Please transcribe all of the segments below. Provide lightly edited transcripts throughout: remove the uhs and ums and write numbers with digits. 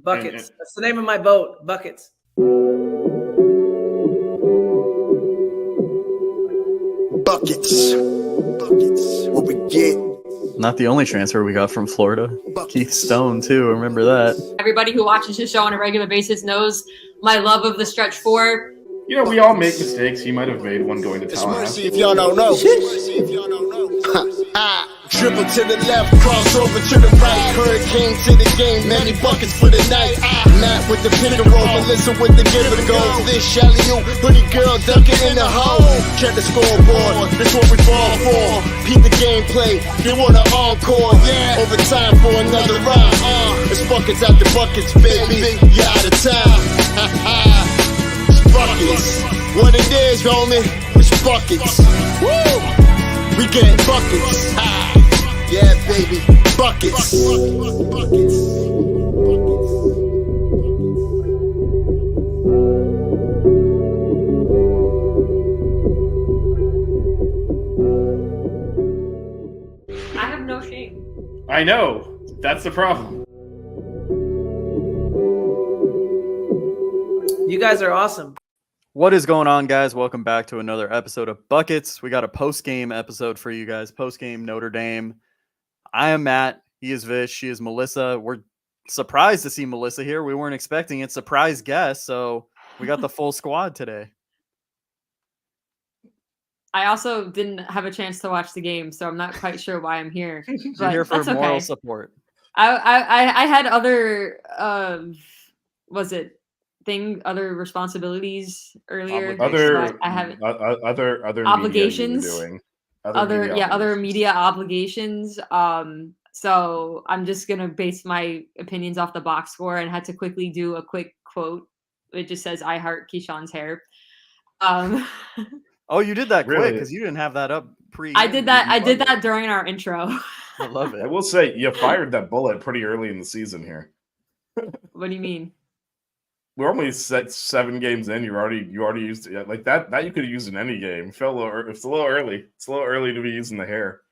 Buckets. That's the name of my boat. Buckets. Buckets. What we get. Not the only transfer we got from Florida. Keith Stone, too. Remember that. Everybody who watches his show on a regular basis knows my love of the stretch four. You know, we all make mistakes. He might have made one going to It's Tallahassee. mercy if y'all don't know. Dribble to the left, cross over to the right. Hurricanes to the game, many buckets for the night. Matt with the pick and roll, Melissa with the give and go. This alley-oop, pretty girl dunking in the hole. Check the scoreboard, this what we ball for. Peep the gameplay, they want an encore. Yeah, overtime for another round. It's buckets after buckets, baby. You out of time. It's buckets. What it is, homie, it's buckets. Woo! We get buckets. Yeah, baby, buckets. I have no shame. I know. That's the problem. You guys are awesome. What is going on, guys? Welcome back to another episode of Buckets. We got a post-game episode for you guys. Post-game Notre Dame. I am Matt. He is Vish. She is Melissa. We're surprised to see Melissa here. We weren't expecting it. Surprise guest. So we got the full squad today. I also didn't have a chance to watch the game, so I'm not quite sure why I'm here. You're here for moral support. I had other other responsibilities earlier. I haven't other obligations. Media doing. Other media obligations. So I'm just gonna base my opinions off the box score and had to quickly do a quick quote. It just says "I heart Keyshawn's hair." Oh, you did that quick Really? because you didn't have that up pre. I did that during our intro. I love I it. will say you fired that bullet pretty early in the season here. What do you mean? We're only 7 games in. You already used it like that. That you could have used in any game. It's a little early. It's a little early to be using the hair.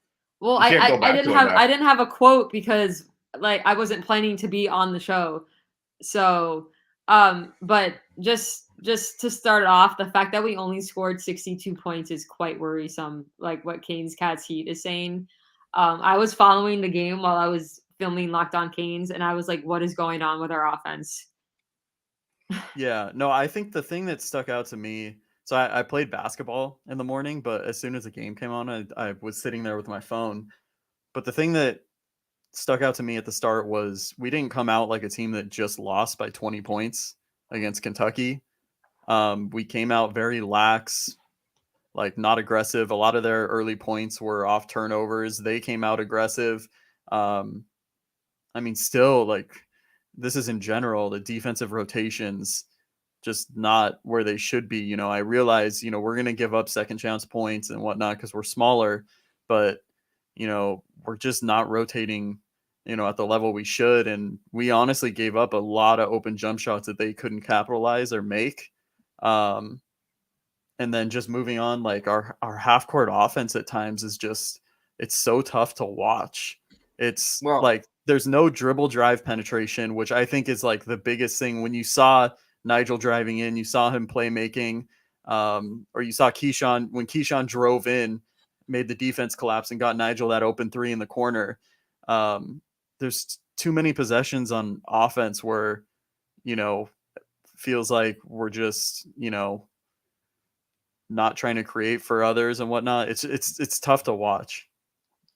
Well, I didn't have a quote because like I wasn't planning to be on the show. So, but just to start off, the fact that we only scored 62 points is quite worrisome. Like what Canes Cats Heat is saying. I was following the game while I was filming Locked On Canes, and I was like, "What is going on with our offense?" Yeah, no, I think the thing that stuck out to me, so I played basketball in the morning, but as soon as the game came on, I was sitting there with my phone. But the thing that stuck out to me at the start was we didn't come out like a team that just lost by 20 points against Kentucky. We came out very lax, like not aggressive. A lot of their early points were off turnovers. They came out aggressive. Still, like, this is in general, the defensive rotations just not where they should be. You know, I realize, we're going to give up second chance points and whatnot because we're smaller, but, we're just not rotating, at the level we should. And we honestly gave up a lot of open jump shots that they couldn't capitalize or make. And then just moving on, like our half court offense at times is just, it's so tough to watch. It's like, there's no dribble drive penetration, which I think is like the biggest thing. When you saw Nigel driving in, you saw him playmaking, or you saw Keyshawn, when Keyshawn drove in, made the defense collapse and got Nigel that open three in the corner. There's too many possessions on offense where, feels like we're just, not trying to create for others and whatnot. It's tough to watch.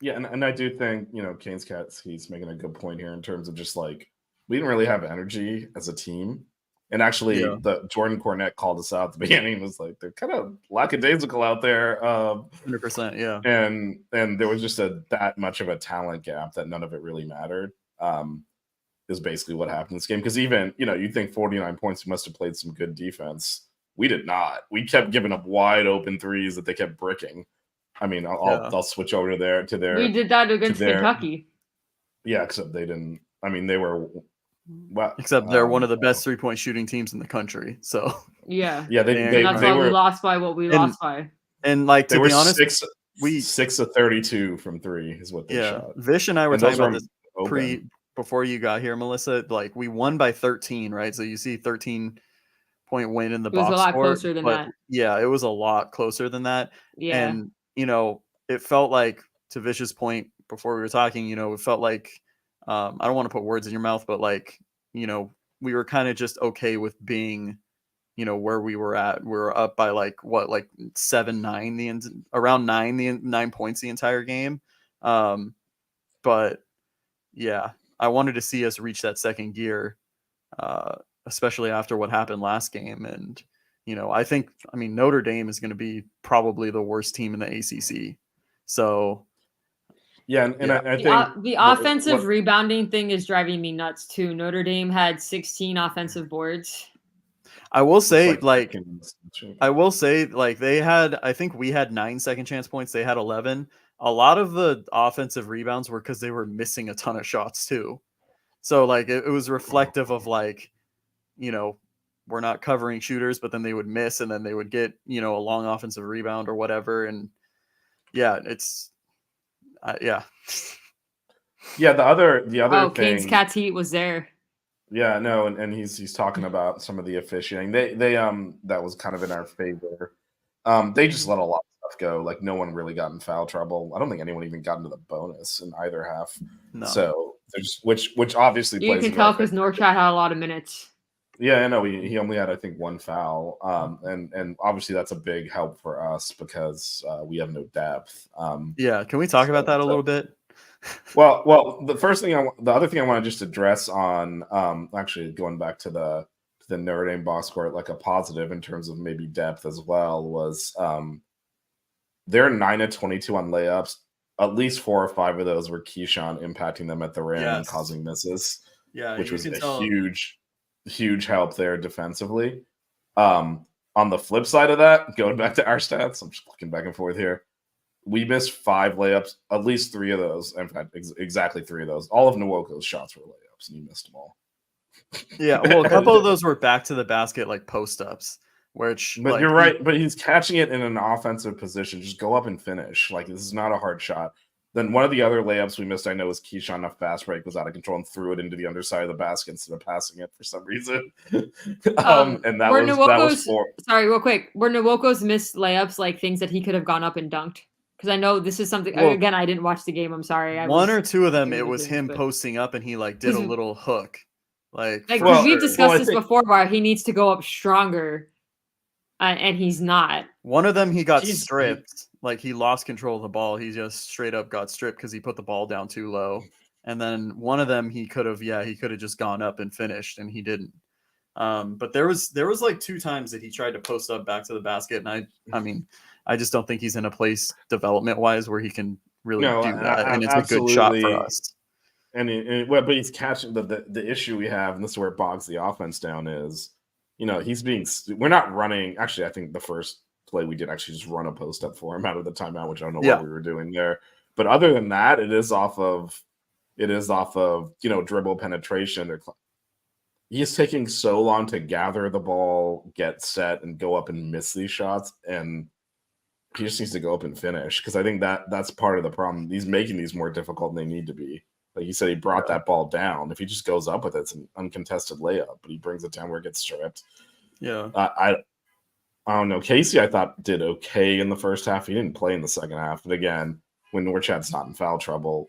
Yeah, and I do think, Canes Cats, he's making a good point here in terms of just like, we didn't really have energy as a team. And actually, the Jordan Cornette called us out at the beginning and was like, they're kind of lackadaisical out there. 100%, yeah. And there was just that much of a talent gap that none of it really mattered, is basically what happened in this game. Because even, you think 49 points, we must have played some good defense. We did not. We kept giving up wide open threes that they kept bricking. I mean, I'll switch over to their. We did that against Kentucky. Yeah, except they didn't. I mean, they were. Well, except they're one of the best 3-point shooting teams in the country. So yeah, that's why we lost by what we lost by. And like, to be honest, 6 of 32 from 3 is what they shot. Vish and I were talking about this before you got here, Melissa, like we won by 13, right? So you see 13-point win in the It was box a lot score, closer than but that. yeah, it was a lot closer than that. Yeah. And it felt like, to Vish's point before we were talking, it felt like I don't want to put words in your mouth, but like we were kind of just okay with being where we were at. We were up by like 7-9 around 9 points the entire game. But yeah, I wanted to see us reach that second gear, especially after what happened last game. And I mean Notre Dame is going to be probably the worst team in the ACC. So yeah, and yeah. I think the offensive rebounding thing is driving me nuts too. Notre Dame had 16 offensive boards. I will say, they had, I think we had 9 second chance points. They had 11. A lot of the offensive rebounds were because they were missing a ton of shots too. So like it was reflective of like, we're not covering shooters, but then they would miss and then they would get, a long offensive rebound or whatever. And yeah, it's yeah. Yeah, the other thing. Kane's Cat's Heat was there. Yeah, no, and he's talking about some of the officiating. They that was kind of in our favor. They just let a lot of stuff go. Like no one really got in foul trouble. I don't think anyone even got into the bonus in either half. No. So there's which obviously you plays can tell because Norchat had a lot of minutes. Yeah, I know he only had I think 1 foul. And obviously that's a big help for us because we have no depth. Yeah, can we talk about that a little bit? Well, the other thing I want to just address on, actually going back to the Notre Dame box score, like a positive in terms of maybe depth as well, was they're 9 of 22 on layups. At least 4 or 5 of those were Keyshawn impacting them at the rim and causing misses. Yeah, which was a huge help there defensively. On the flip side of that, going back to our stats, I'm just looking back and forth here. We missed 5 layups, at least 3 of those. In fact, exactly 3 of those. All of Nwoko's shots were layups, and he missed them all. Yeah, well, a couple of those were back to the basket, like post ups. But you're right. But he's catching it in an offensive position. Just go up and finish. Like this is not a hard shot. Then one of the other layups we missed, I know, was Keyshawn. A fast break was out of control and threw it into the underside of the basket instead of passing it for some reason. And that was 4. Sorry, real quick. Were Nwoko's missed layups like things that he could have gone up and dunked? Because I know this is something. Again, I didn't watch the game. I'm sorry. One or two of them, it was him posting up and he like did a little hook. Like we've discussed this before, where he needs to go up stronger, and he's not. One of them, he got stripped. Like he lost control of the ball. He just straight up got stripped because he put the ball down too low. And then one of them, he could have just gone up and finished, and he didn't. But there was like 2 times that he tried to post up back to the basket, and I mean, I just don't think he's in a place development wise where he can really do that, and it's absolutely a good shot for us. But he's catching the issue we have, and this is where it bogs the offense down is, we're not running. Actually, I think the first play we did actually just run a post up for him out of the timeout, which I don't know what we were doing there. But other than that, it is off of dribble penetration. He's taking so long to gather the ball, get set, and go up and miss these shots, and he just needs to go up and finish, because I think that's part of the problem. He's making these more difficult than they need to be. Like you said, he brought that ball down. If he just goes up with it, it's an uncontested layup, but he brings it down where it gets stripped. Yeah. I don't know. Casey, I thought, did okay in the first half. He didn't play in the second half. But again, when Norchat's not in foul trouble,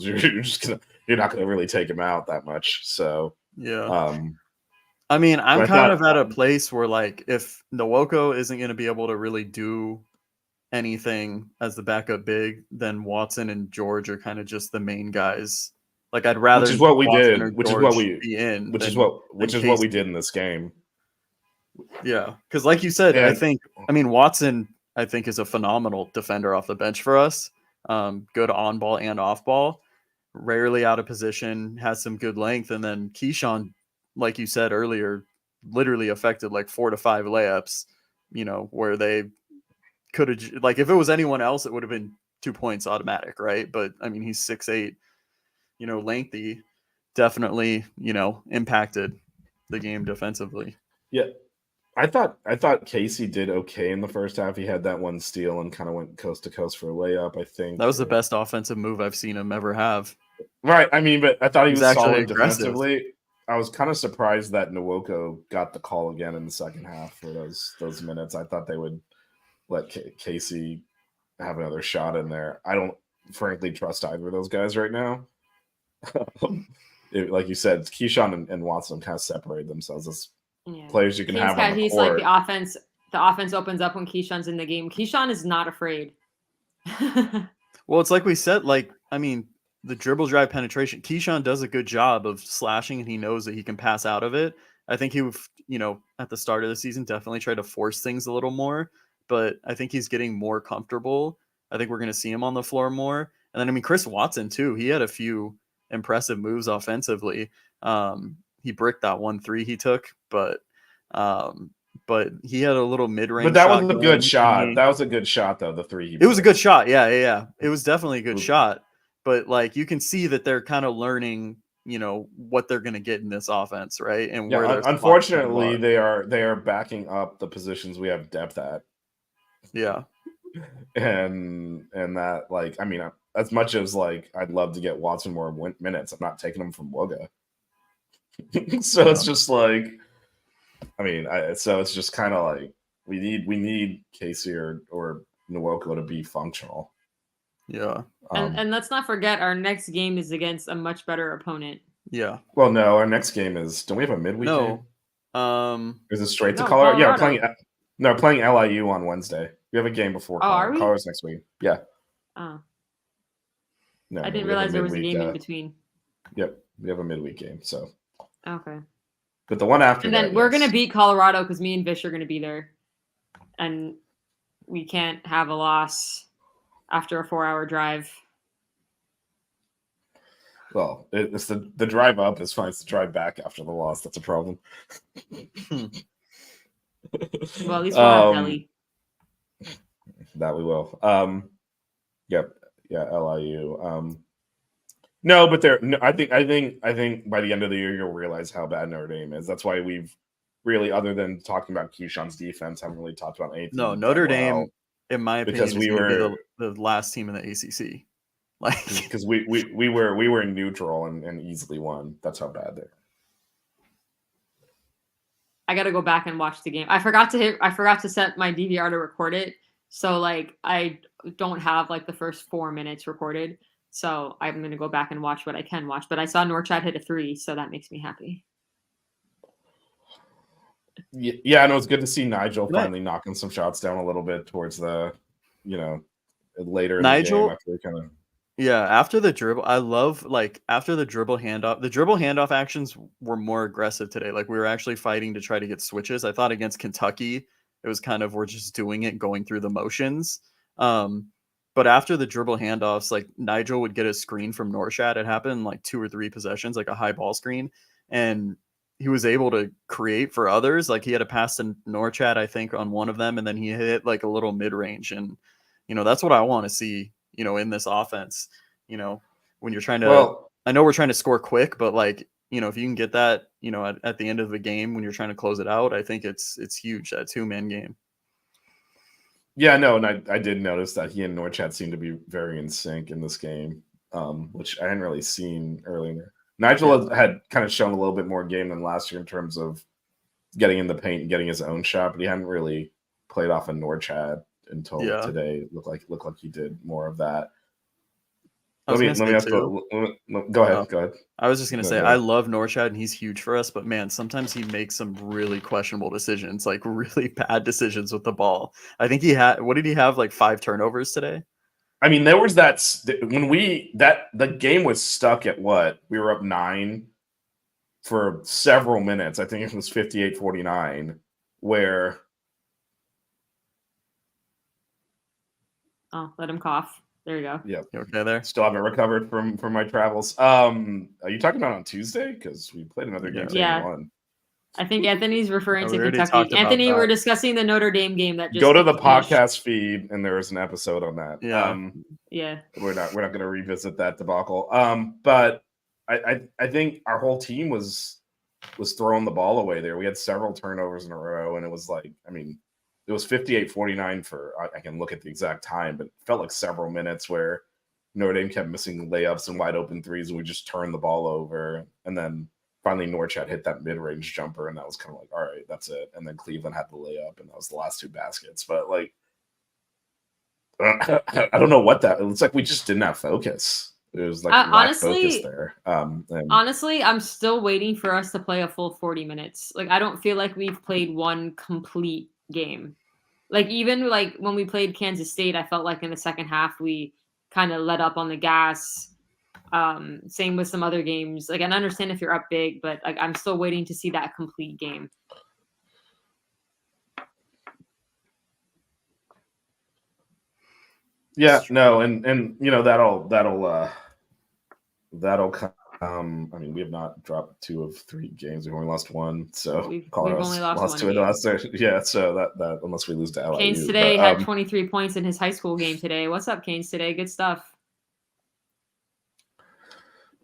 you're not gonna really take him out that much. So yeah. I mean, I'm kind of at a place where, like, if Nwoko isn't going to be able to really do anything as the backup big, then Watson and George are kind of just the main guys. Like, I'd rather, which is what we Watson did, which is what we be in, which is what we did in this game. Yeah, because like you said, Watson, I think, is a phenomenal defender off the bench for us. Good on ball and off ball, rarely out of position, has some good length, and then Keyshawn, like you said earlier, literally affected like 4 to 5 layups, where they could have, like, if it was anyone else, it would have been 2 points automatic, right? But I mean, he's 6'8", lengthy, definitely, impacted the game defensively. Yeah. I thought Casey did okay in the first half. He had that one steal and kind of went coast to coast for a layup, I think. That was the best offensive move I've seen him ever have. Right. I mean, but I thought he He's was actually solid aggressive. defensively. I was kind of surprised that Nwoko got the call again in the second half for those minutes. I thought they would let Casey have another shot in there. I don't frankly trust either of those guys right now. Like you said, Keyshawn and Watson kind of separate themselves as players you can have on the he's court. like the offense. The offense opens up when Keyshawn's in the game. Keyshawn is not afraid. Well, it's like we said, like, I mean, the dribble drive penetration, Keyshawn does a good job of slashing, and he knows that he can pass out of it. I think he, at the start of the season, definitely tried to force things a little more, but I think he's getting more comfortable. I think we're going to see him on the floor more. And then, I mean, Chris Watson, too, he had a few impressive moves offensively. He bricked that 1-3 he took, but he had a little mid-range. But that was a good shot. That was a good shot, though. The three. It was a good shot. Yeah. It was definitely a good shot. But like you can see that they're kind of learning, what they're going to get in this offense, right? And where unfortunately they are backing up the positions we have depth at. Yeah. And that, like, I mean, as much as like I'd love to get Watson more minutes, I'm not taking him from Woga. So it's just like, I mean, so it's just kind of like we need Casey or Nwoko to be functional. Yeah. And let's not forget our next game is against a much better opponent. Yeah. Well, no, our next game is. Don't we have a midweek game? Is it straight to Colorado? Yeah, we're playing LIU on Wednesday. We have a game before Colorado's next week. Yeah. Oh. No, I didn't realize there was a game in between. Yep, we have a midweek game. So. Okay. But the one after and then we're gonna beat Colorado because me and Vish are gonna be there, and we can't have a loss after a 4-hour drive. Well, it's the drive up is fine. It's the drive back after the loss that's a problem. Well, at least we'll have Delhi. That we will. Yep. Yeah, LIU. No, but I think by the end of the year you'll realize how bad Notre Dame is. That's why we've really, other than talking about Keyshawn's defense, haven't really talked about anything. No, Notre Dame, in my opinion, because we were the last team in the ACC. Like, because we were neutral and easily won. That's how bad they're. I got to go back and watch the game. I forgot to set my DVR to record it, so like I don't have like the first 4 minutes recorded. So I'm going to go back and watch what I can watch. But I saw Norchad hit a 3, so that makes me happy. Yeah, and it was good to see Nigel finally knocking some shots down a little bit towards the, later in Nigel, the game. After after the dribble, I love, like, after the dribble handoff. The dribble handoff actions were more aggressive today. Like, we were actually fighting to try to get switches. I thought against Kentucky, it was kind of, we're just doing it, going through the motions. But after the dribble handoffs, like Nigel would get a screen from Norchad. It happened in like 2 or 3 possessions, like a high ball screen. And he was able to create for others. Like he had a pass to Norchad, I think, on one of them. And then he hit like a little mid-range. And, that's what I want to see, in this offense, when you're trying to, I know we're trying to score quick, but like, if you can get that, at the end of the game, when you're trying to close it out, I think it's huge, that 2-man game. Yeah, no, and I did notice that he and Norchad seemed to be very in sync in this game, which I hadn't really seen earlier. Nigel had kind of shown a little bit more game than last year in terms of getting in the paint and getting his own shot, but he hadn't really played off of Norchad until today. Looked like he did more of that. Go ahead. I was just going to say, I love Norchad and he's huge for us, but man, sometimes he makes some really questionable decisions, like really bad decisions with the ball. I think what did he have? Like 5 turnovers today? I mean, there was that when the game was stuck at what? We were up 9 for several minutes. I think it was 58-49 where. Oh, let him cough. There you go. Yeah. You okay there? Still haven't recovered from my travels. Are you talking about on Tuesday? Because we played another game. Yeah. I think Anthony's referring to Kentucky. Anthony, we're discussing the Notre Dame game that just go to the podcast feed, and there is an episode on that. Yeah. We're not going to revisit that debacle. But I think our whole team was throwing the ball away there. We had several turnovers in a row, and it was like, I mean, it was 58-49 for, I can look at the exact time, but it felt like several minutes where Notre Dame kept missing layups and wide open threes, and we just turned the ball over. And then finally Norchad hit that mid-range jumper, and that was kind of like, all right, that's it. And then Cleveland had the layup, and that was the last 2 baskets. But like, I don't know what that. It looks like we just didn't have focus. It was like lack focus there. Honestly, I'm still waiting for us to play a full 40 minutes. Like, I don't feel like we've played one complete game. Like, even like when we played Kansas State, I felt like in the second half we kind of let up on the gas. Same with some other games. Like, I understand if you're up big, but like I'm still waiting to see that complete game. Yeah, no, and you know that'll come. I mean, we have not dropped 2 of 3 games. We've only lost 1, so we've only lost 2 1 game. Yeah, so that unless we lose to LIU. Canes today had 23 points in his high school game today. What's up, Canes today? Good stuff.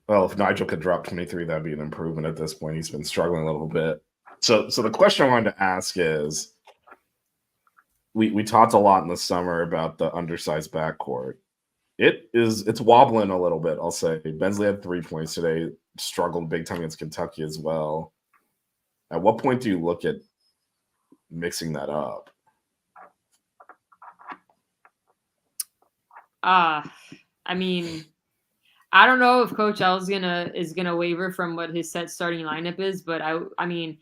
Well, if Nigel could drop 23, that'd be an improvement at this point. He's been struggling a little bit. So the question I wanted to ask is, we talked a lot in the summer about the undersized backcourt. It's wobbling a little bit, I'll say. Bensley had 3 points today, struggled big time against Kentucky as well. At what point do you look at mixing that up? I mean, I don't know if Coach L is gonna waver from what his set starting lineup is, but I mean,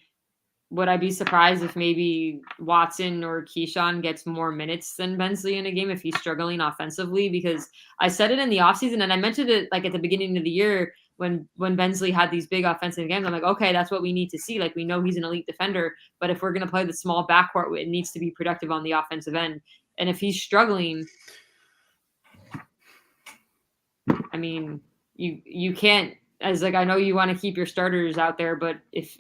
would I be surprised if maybe Watson or Keyshawn gets more minutes than Bensley in a game if he's struggling offensively? Because I said it in the offseason, and I mentioned it like at the beginning of the year when Bensley had these big offensive games. I'm like, okay, that's what we need to see. Like, we know he's an elite defender, but if we're going to play the small backcourt, it needs to be productive on the offensive end. And if he's struggling, I mean, you can't, as like, I know you want to keep your starters out there, but if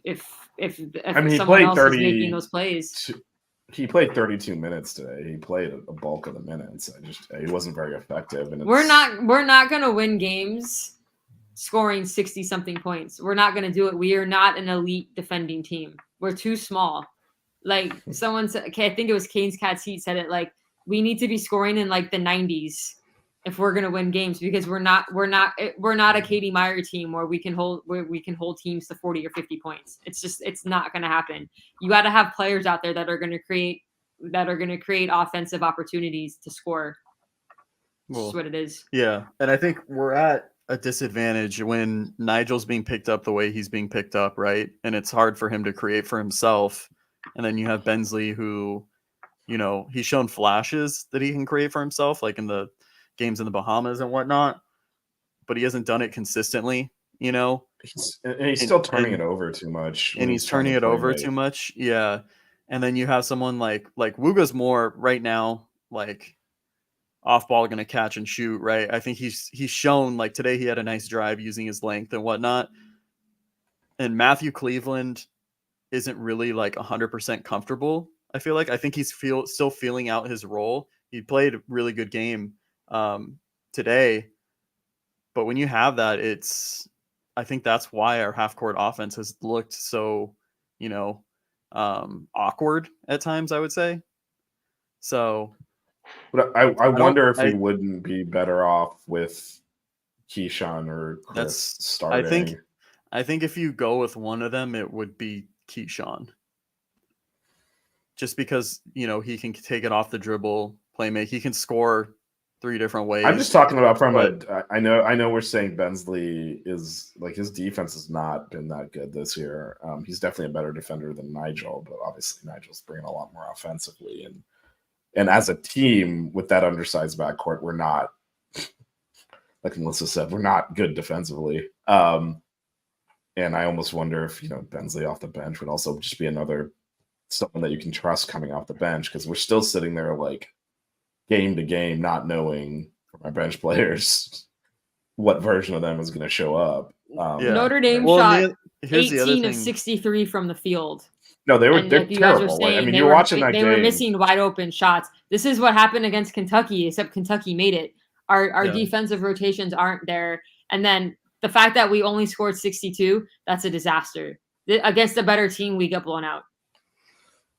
I mean, someone else is making those plays. He played 32 minutes today. He played a bulk of the minutes. He wasn't very effective. And we're not going to win games scoring 60 something points. We're not going to do it. We are not an elite defending team. We're too small. Like someone said, okay, I think it was Canes Cats Heat said it, like, we need to be scoring in like the 90s if we're going to win games, because we're not a Katie Meyer team where we can hold teams to 40 or 50 points. It's not going to happen. You got to have players out there that are going to create offensive opportunities to score. That's what it is. Yeah. And I think we're at a disadvantage when Nigel's being picked up the way he's being picked up, right? And it's hard for him to create for himself. And then you have Bensley who, you know, he's shown flashes that he can create for himself, like in the games in the Bahamas and whatnot, but he hasn't done it consistently, you know. He's still turning it over too much. And he's turning it over too much. Yeah. And then you have someone like Wuga's more right now, like off ball, going to catch and shoot, right? I think he's shown, like today he had a nice drive using his length and whatnot. And Matthew Cleveland isn't really like 100% comfortable. I feel like, I think he's still feeling out his role. He played a really good game today, but when you have that, I think that's why our half court offense has looked so, you know, awkward at times, I would say. So, but I wonder if we wouldn't be better off with Keyshawn or Chris starting. I think if you go with one of them, it would be Keyshawn. Just because, you know, he can take it off the dribble, play make. He can score 3 different ways. I'm just talking about I know we're saying Bensley is like, his defense has not been that good this year. He's definitely a better defender than Nigel, but obviously Nigel's bringing a lot more offensively. And as a team with that undersized backcourt, we're not, like Melissa said, we're not good defensively. And I almost wonder if, you know, Bensley off the bench would also just be another someone that you can trust coming off the bench, because we're still sitting there like game to game, not knowing from our bench players what version of them is going to show up. Notre Dame shot 18 of 63 from the field. No, they're terrible. Saying, I mean, you're watching that game. They were missing wide open shots. This is what happened against Kentucky, except Kentucky made it. Our defensive rotations aren't there. And then the fact that we only scored 62, that's a disaster. Against a better team, we get blown out.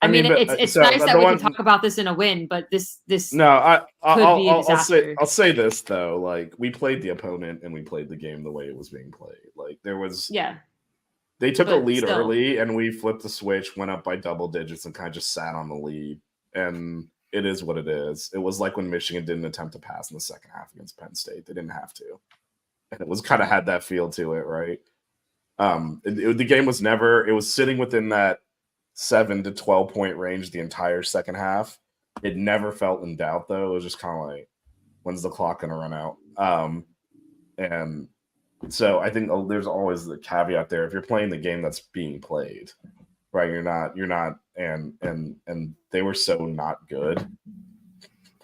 I mean, it's nice that we can talk about this in a win, but this no, could be a disaster. I'll say this though, like we played the opponent and we played the game the way it was being played. Like there was they took a lead early and we flipped the switch, went up by double digits, and kind of just sat on the lead. And it is what it is. It was like when Michigan didn't attempt to pass in the second half against Penn State. They didn't have to, and it was kind of had that feel to it, right? The game was never. It was sitting within that 7 to 12 point range the entire second half. It never felt in doubt, though. It was just kind of like, when's the clock going to run out? And so I think there's always the caveat there. If you're playing the game that's being played, right? You're not, and they were so not good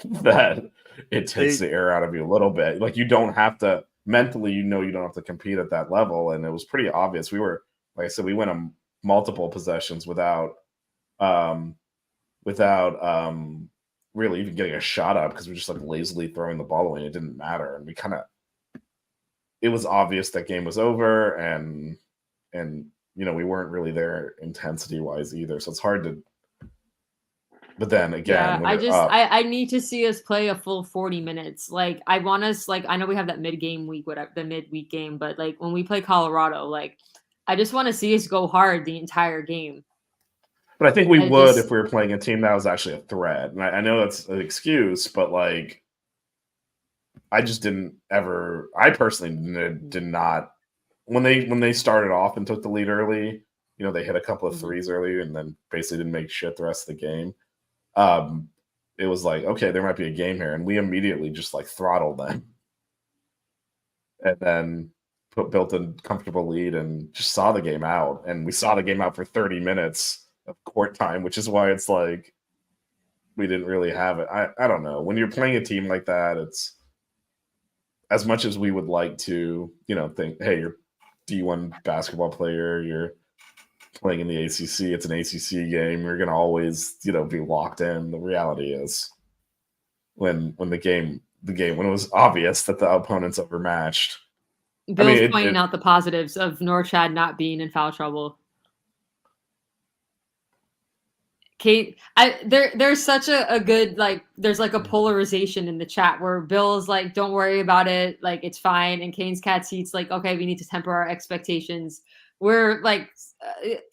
that it takes the air out of you a little bit. Like you don't have to mentally, you don't have to compete at that level. And it was pretty obvious. We were, like I said, we went on multiple possessions without really even getting a shot up because we're just like lazily throwing the ball away. It didn't matter, and it was obvious that game was over, and we weren't really there intensity wise either. So it's hard to. But then again, I need to see us play a full 40 minutes. Like I want us, like I know we have that mid-game week, whatever the midweek game, but like when we play Colorado, like I just want to see us go hard the entire game. But I think we would if we were playing a team that was actually a threat. And I know that's an excuse, but like I just didn't ever. I personally did not when they started off and took the lead early. They hit a couple of threes early and then basically didn't make shit the rest of the game. It was like, okay, there might be a game here, and we immediately just like throttled them, and then built a comfortable lead and just saw the game out. And we saw the game out for 30 minutes of court time, which is why it's like we didn't really have it. I don't know. When you're playing a team like that, it's as much as we would like to, think, hey, you're D1 basketball player, you're playing in the ACC, it's an ACC game, you're going to always, be locked in. The reality is when the game, when it was obvious that the opponent's overmatched. Bill's pointing out the positives of Norchad not being in foul trouble. Kate, there's such a good, like, there's like a polarization in the chat where Bill's like, don't worry about it, like it's fine, and Kane's Cat Seats like, okay, we need to temper our expectations. We're like,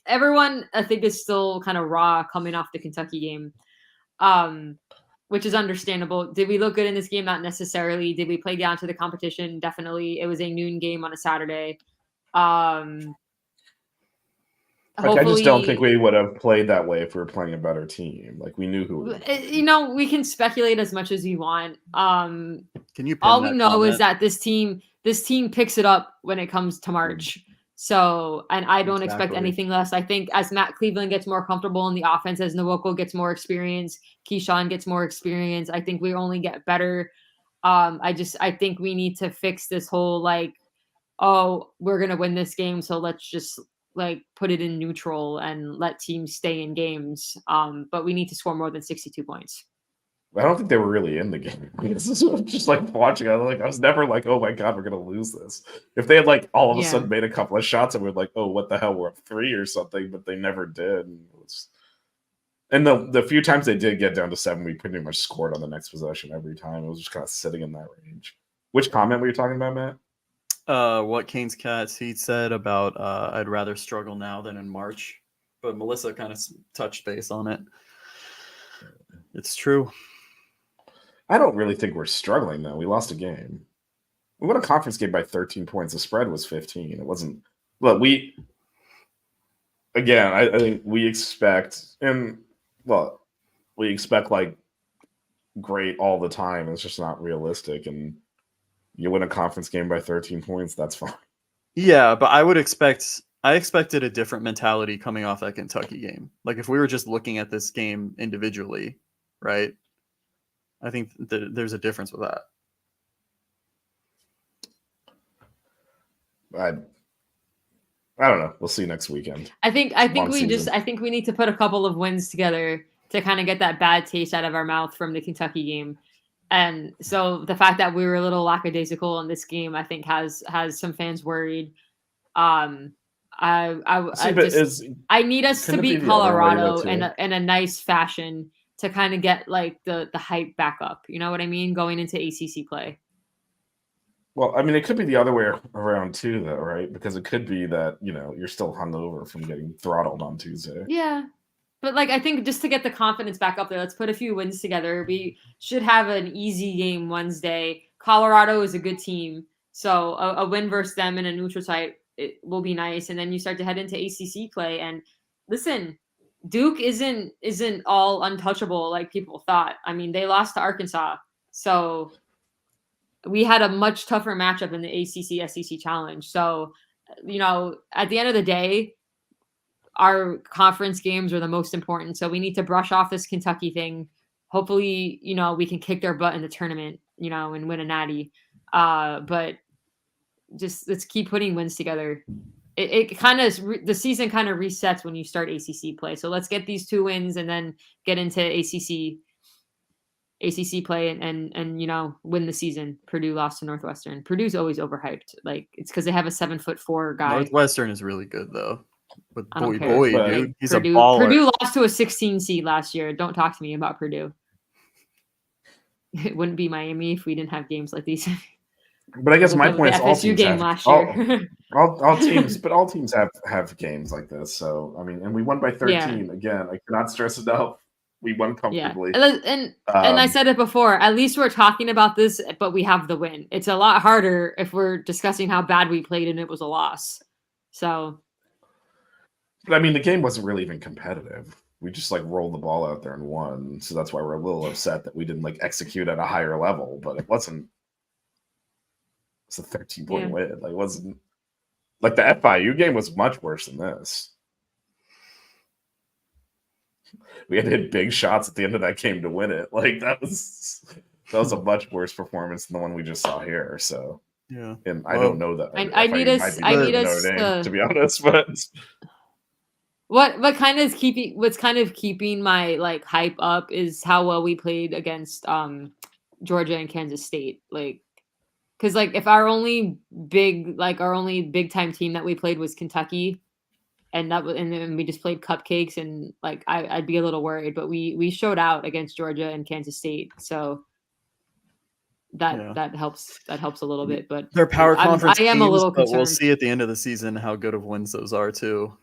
everyone I think is still kind of raw coming off the Kentucky game, which is understandable. Did we look good in this game? Not necessarily. Did we play down to the competition? Definitely. It was a noon game on a Saturday. I just don't think we would have played that way if we were playing a better team. Like we knew who. We can speculate as much as we want. Can you? All we know is that this team picks it up when it comes to March. So, and I don't expect anything less. I think as Matt Cleveland gets more comfortable in the offense, as Nwoko gets more experience, Keyshawn gets more experience, I think we only get better. I think we need to fix this whole like, oh, we're gonna win this game, so let's just like put it in neutral and let teams stay in games. But we need to score more than 62 points. I don't think they were really in the game. This is just like watching. I was never like, oh my god, we're gonna lose this. If they had like all of a sudden made a couple of shots, and we're like, oh, what the hell, we're up 3 or something. But they never did. And the few times they did get down to 7, we pretty much scored on the next possession every time. It was just kind of sitting in that range. Which comment were you talking about, Matt? What Kane's Cat Seat said about I'd rather struggle now than in March. But Melissa kind of touched base on it. It's true. I don't really think we're struggling, though. We lost a game. We won a conference game by 13 points. The spread was 15. It wasn't... Look, I think we expect... we expect, like, great all the time. It's just not realistic. And you win a conference game by 13 points, that's fine. Yeah, but I expected a different mentality coming off that Kentucky game. Like, if we were just looking at this game individually, right? I think there's a difference with that. I don't know. We'll see next weekend. I think we need to put a couple of wins together to kind of get that bad taste out of our mouth from the Kentucky game. And so the fact that we were a little lackadaisical in this game, I think has some fans worried. I need us to couldn't it be beat the other way, Colorado though, in a nice fashion to kind of get like the hype back up. You know what I mean? Going into ACC play. Well, I mean, it could be the other way around too, though, right? Because it could be that you're still hungover from getting throttled on Tuesday. Yeah, but like I think just to get the confidence back up there, let's put a few wins together. We should have an easy game Wednesday. Colorado is a good team, so a win versus them in a neutral site it will be nice. And then you start to head into ACC play. And listen, Duke isn't all untouchable like people thought. I mean, they lost to Arkansas, so we had a much tougher matchup in the ACC SEC Challenge. So, at the end of the day, our conference games are the most important. So we need to brush off this Kentucky thing. Hopefully, we can kick their butt in the tournament, and win a natty. But just let's keep putting wins together. It kind of the season kind of resets when you start ACC play. So let's get these 2 wins and then get into ACC play and win the season. Purdue lost to Northwestern. Purdue's always overhyped. Like it's because they have a 7'4" guy. Northwestern is really good though. With I don't care. Boyd, But dude, he's Purdue, a baller. Purdue lost to a 16 seed last year. Don't talk to me about Purdue. It wouldn't be Miami if we didn't have games like these. But I guess my The point is all FSU teams game have last year. all teams have games like this. So I mean, and we won by 13 Yeah. again. I cannot stress enough. We won comfortably. Yeah, and I said it before. At least we're talking about this, but we have the win. It's a lot harder if we're discussing how bad we played and it was a loss. So, but I mean, the game wasn't really even competitive. We just like rolled the ball out there and won. So that's why we're a little upset that we didn't like execute at a higher level. But it wasn't. It's a 13-point win. Like, it wasn't like the FIU game was much worse than this. We had to hit big shots at the end of that game to win it. Like that was a much worse performance than the one we just saw here. So yeah, and I don't know that. I need us to be honest, but what's kind of keeping my like hype up is how well we played against Georgia and Kansas State. Like, because like if our only big time team that we played was Kentucky. And then we just played cupcakes, and like I'd be a little worried, but we showed out against Georgia and Kansas State, so that helps a little bit. But they're power conference. I am a little but concerned. We'll see at the end of the season how good of wins those are too.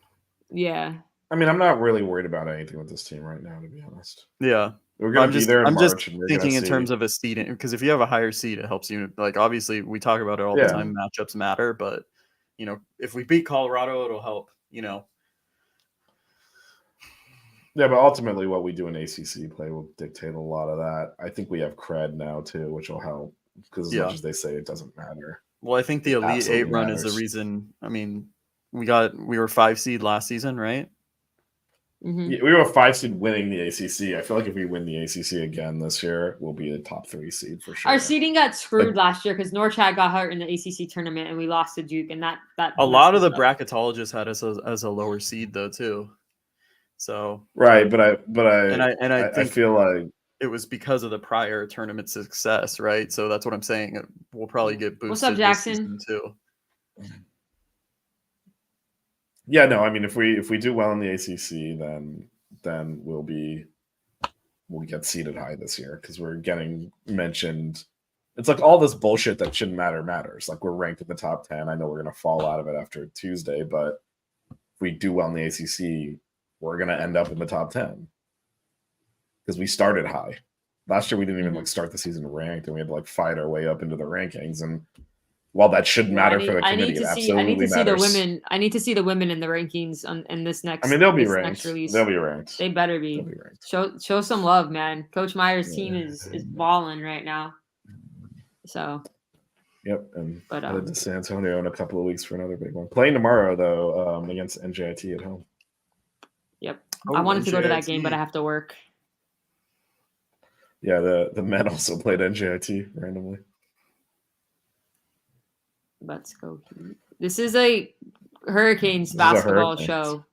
Yeah, I mean, I'm not really worried about anything with this team right now, to be honest. Yeah, we're going to be there in March. I'm just thinking in terms of a seed, because if you have a higher seed, it helps you. Like obviously, we talk about it all the time. Matchups matter, but if we beat Colorado, it'll help. Yeah, but ultimately what we do in ACC play will dictate a lot of that. I think we have cred now too, which will help because as much as they say it doesn't matter. Well, I think the Elite Eight run is the reason. I mean, we were 5 seed last season, right? Mm-hmm. Yeah, we were a 5 seed winning the ACC. I feel like if we win the ACC again this year, we'll be a top 3 seed for sure. Our seeding got screwed last year because Norchad got hurt in the ACC tournament and we lost to Duke, and that a lot of the bracketologists had us as a lower seed though too. So right, but I feel like it was because of the prior tournament success, right? So that's what I'm saying. We'll probably get boosted. What's up, Jackson? Too. Yeah, no, I mean if we do well in the ACC, then we'll get seeded high this year because we're getting mentioned. It's like all this bullshit that shouldn't matter matters. Like we're ranked in the top 10. I know we're gonna fall out of it after Tuesday, but if we do well in the ACC, we're gonna end up in the top 10 because we started high. Last year we didn't even start the season ranked, and we had to fight our way up into the rankings. And while that shouldn't matter for the committee, it absolutely matters. I need to see the women in the rankings in this next. I mean, they'll be ranked. Next release. They'll be ranked. They better be. They'll be ranked. Show some love, man. Coach Meyer's team is balling right now. So. Yep, and headed to San Antonio in a couple of weeks for another big one. Playing tomorrow though against NJIT at home. Yep, I wanted to go to that game, but I have to work. Yeah, the men also played NJIT randomly. Let's go. This is a Hurricanes basketball show.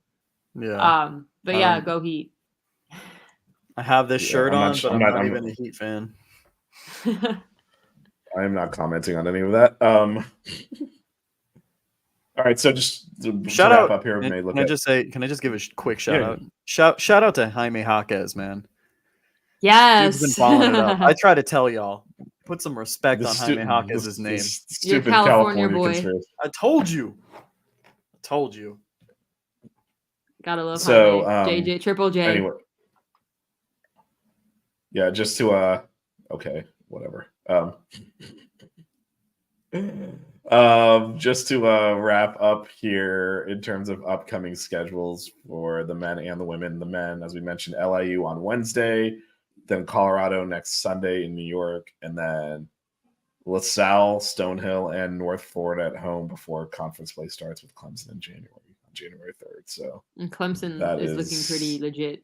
Yeah. But yeah, go Heat. I have this shirt on, but I'm not even a Heat fan. I am not commenting on any of that. All All right, so just to Shout wrap out up here, Can I just give a quick shout Yeah. out? Shout out to Jaime Jaquez, man. Yes. Dude's been following it up. I try to tell y'all, put some respect on Jaime the Jaquez's name. stupid California boy. conspiracy. I told you. Gotta love So, Jaime. JJ, Triple J. Anyway, yeah, just to okay, whatever. Just to wrap up here in terms of upcoming schedules for the men and the women. The men, as we mentioned, LIU on Wednesday, then Colorado next Sunday in New York, and then LaSalle, Stonehill, and North Florida at home before conference play starts with Clemson in January 3rd. So And Clemson is looking pretty legit.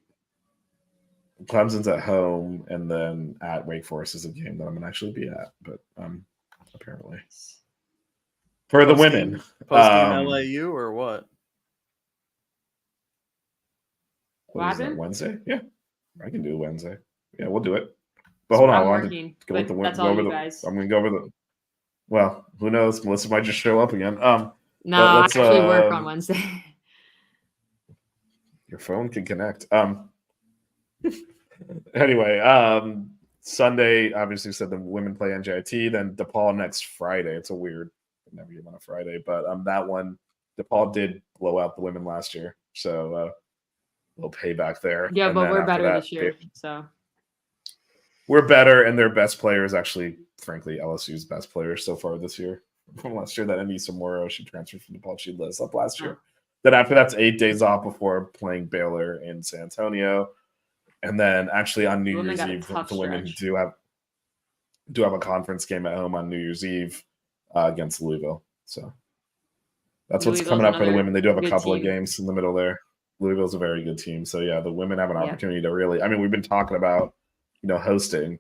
Clemson's at home, and then at Wake Forest is a game that I'm gonna actually be at, but apparently for the women. Post-game LAU or what? What is that, happened? Wednesday? Yeah, I can do Wednesday. Yeah, we'll do it. But So hold on, I'm I wanted working, to go with but the that's go all over you the. guys. I'm gonna go over the. Well, who knows? Melissa might just show up again. No, I let's, actually work on Wednesday. Your phone can connect. Anyway, Sunday, obviously said the women play NJIT, then DePaul next Friday. It's a weird never game on a Friday, but that one DePaul did blow out the women last year, so a little payback there. Yeah, And but then we're after better that, this year. So we're better, and their best players actually, frankly, LSU's best players so far this year. From last year, that Anissa Moro, she transferred from DePaul. She lit us up last year. Then after that's 8 days off before playing Baylor in San Antonio. And then actually on New Year's Eve, the women do have a conference game at home on New Year's Eve against Louisville. So that's what's coming up for the women. They do have a couple of games in the middle there. Louisville's a very good team. So yeah, the women have an opportunity to really, I mean, we've been talking about, hosting.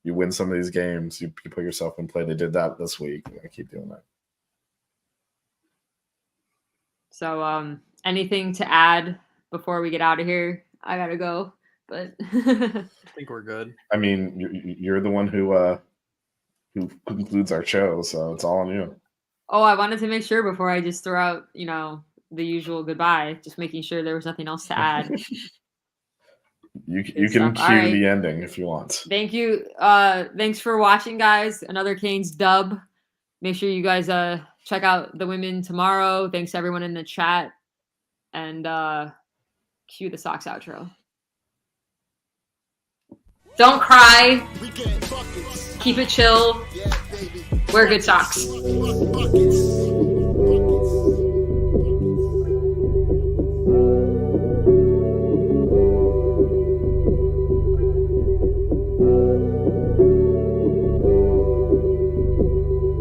You win some of these games, you put yourself in play. They did that this week. They're gonna keep doing that. So anything to add before we get out of here? I gotta go. But I think we're good. I mean, you're the one who concludes our show, so it's all on you. Oh, I wanted to make sure before I just throw out, the usual goodbye, just making sure there was nothing else to add. You can cue the ending if you want. Thank you. Thanks for watching, guys. Another Canes dub. Make sure you guys check out the women tomorrow. Thanks to everyone in the chat. And cue the Sox outro. Don't cry. Keep it chill. Wear good socks.